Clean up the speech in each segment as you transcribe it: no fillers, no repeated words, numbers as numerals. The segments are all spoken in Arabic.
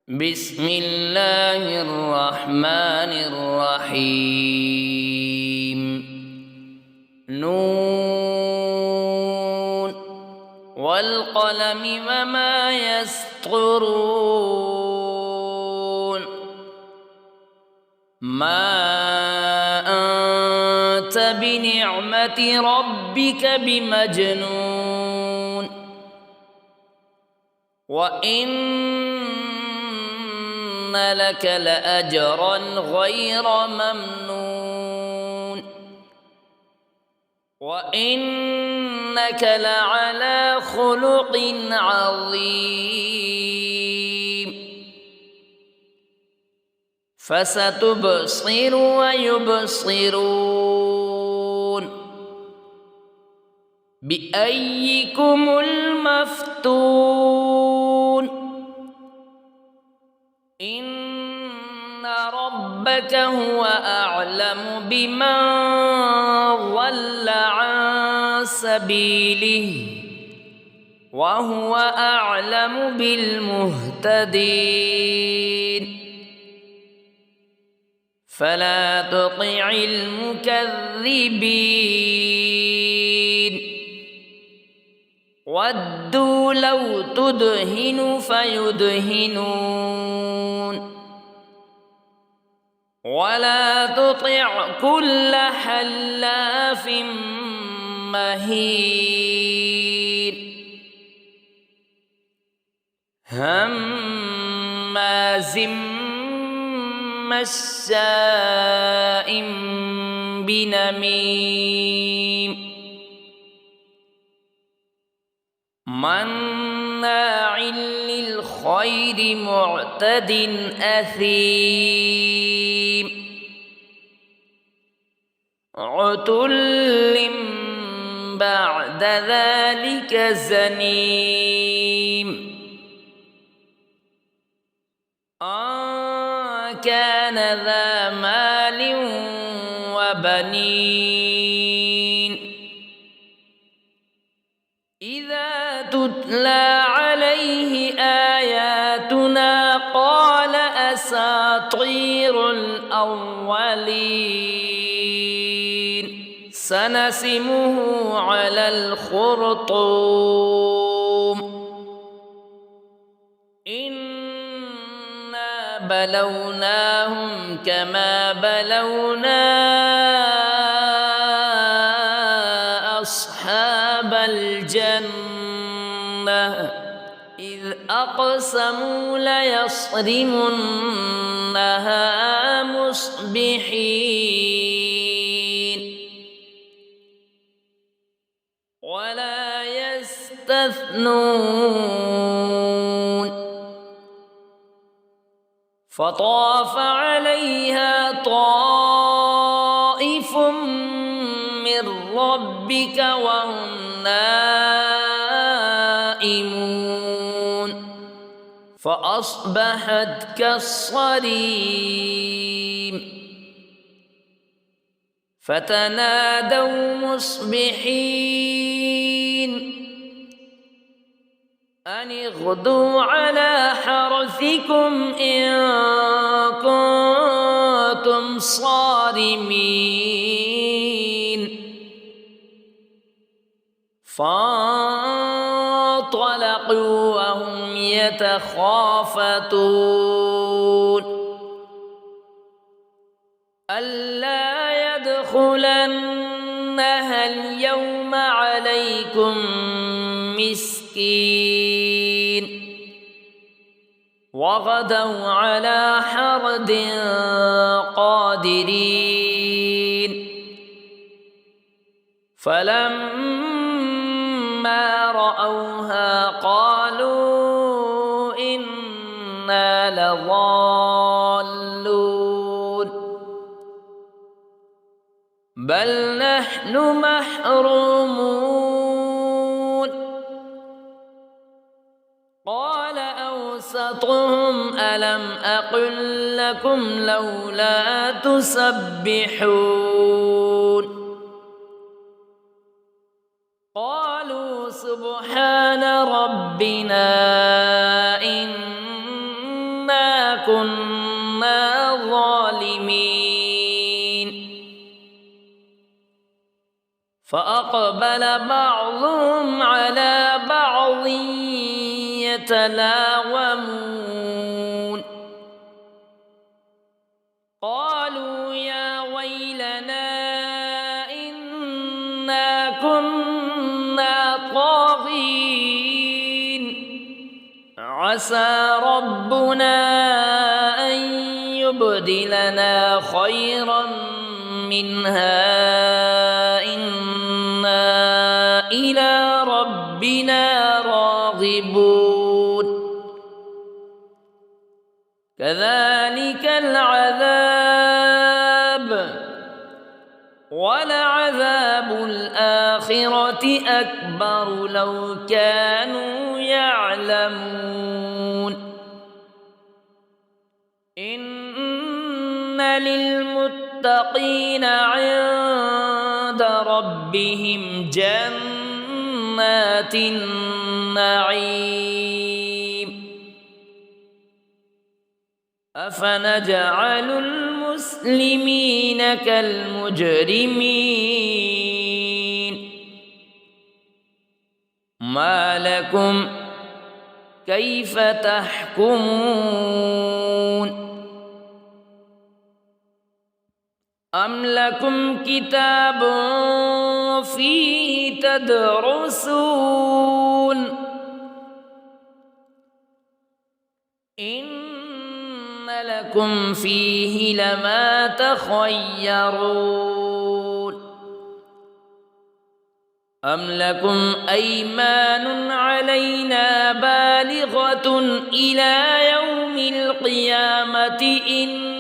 بسم الله الرحمن الرحيم. نون والقلم وما يسطرون. ما أنت بنعمة ربك بمجنون وإن لك لأجرا غير ممنون وإنك لعلى خلق عظيم. فستبصر ويبصرون بأيكم المفتون. إن ربك هو أعلم بمن ضل عن سبيله وهو أعلم بالمهتدين. فلا تطع المكذبين ودوا لو تدهن فيدهنون ولا تطع كل حلاف مهين هماز مشاء بنميم مناع للخير معتد أثيم عتل بعد ذلك زنيم كان ذا مال وبنين إذا تتلى عليه آياتنا قال أساطير الأولين سنسمه على الخرطوم إنا بلوناهم كما بلونا أصحاب الجنة إذ أقسموا ليصرمنها مصبحين ولا يستثنون فطاف عليها طائف من ربك وهم نائمون فأصبحت كالصريم فتنادوا مصبحين أن اغدوا على حرثكم إن كنتم صارمين فانطلقوا وهم يتخافتون ألا يدخلنها اليوم عليكم مسكين وغدوا على حرد قادرين فلما رأوها قالوا إنا لضالون بل نحن محرومون قال أوسطهم ألم أقل لكم لولا تسبحون قالوا سبحان ربنا إنا إنا كنا ظالمين فأقبل بعضهم على بعض يتلاومون قالوا يا ويلنا إنا كنا طاغين عسى ربنا أن يبدلنا خيرا منها إنا إلى ربنا راغبون كذلك العذاب ولعذاب الآخرة أكبر لو كانوا يعلمون إن للمتقين عند ربهم جنات النعيم أفنجعل المسلمين كالمجرمين ما لكم كيف تحكمون أم لكم كتاب فيه تدرسون إن لكم فيه لما تخيرون أم لكم أيمان علينا بالغة إلى يوم القيامة إن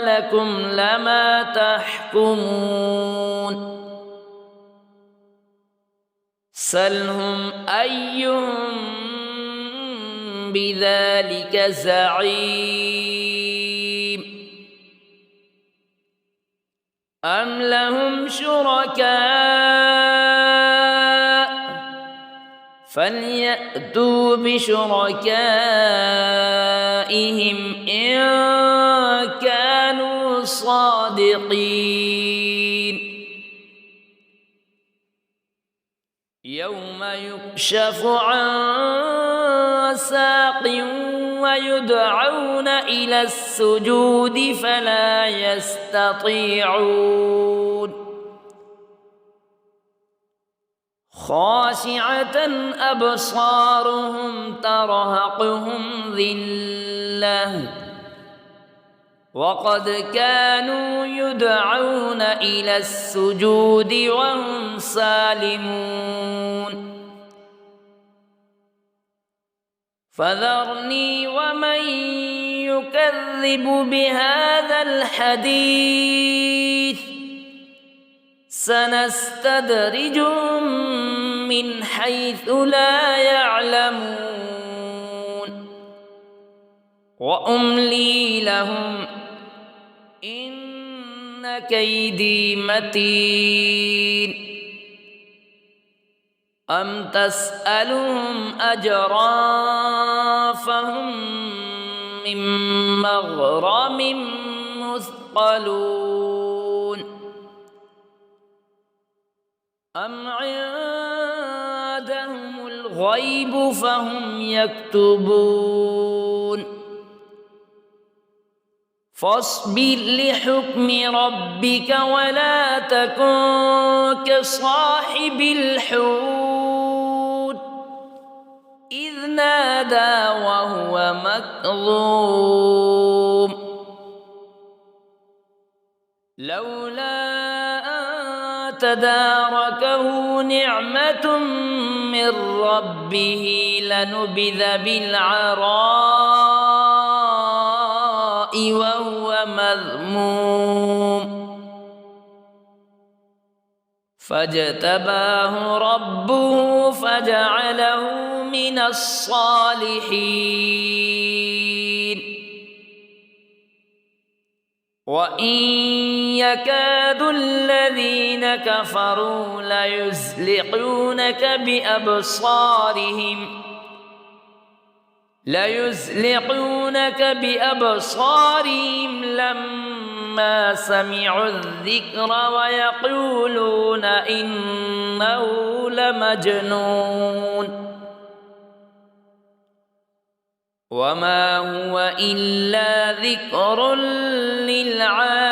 لكم لما تحكمون سلهم أيهم بذلك زعيم أم لهم شركاء فليأتوا بشركائهم إن كانوا صادقين يوم يكشف عن ساق ويدعون إلى السجود فلا يستطيعون خاشعة أبصارهم ترهقهم ذلة وقد كانوا يدعون إلى السجود وهم سالمون فذرني ومن يكذب بهذا الحديث سنستدرجهم من حيث لا يعلمون وأملي لهم إن كيدي متين أم تسألهم أجرا فهم من مغرم مثقلون أم عندهم الغيب فهم يكتبون فاصبر لحكم ربك ولا تكن كصاحب الحوت إذ نادى وهو مكظوم لولا أن تداركه نعمة من ربه لنبذ بالعراء وهو مذموم فاجتباه ربه فجعله من الصالحين وإن يكاد الذين كفروا ليزلقونك بأبصارهم ليزلقونك بأبصارهم لما سمعوا الذكر ويقولون إنه لمجنون وما هو إلا ذكر للعالمين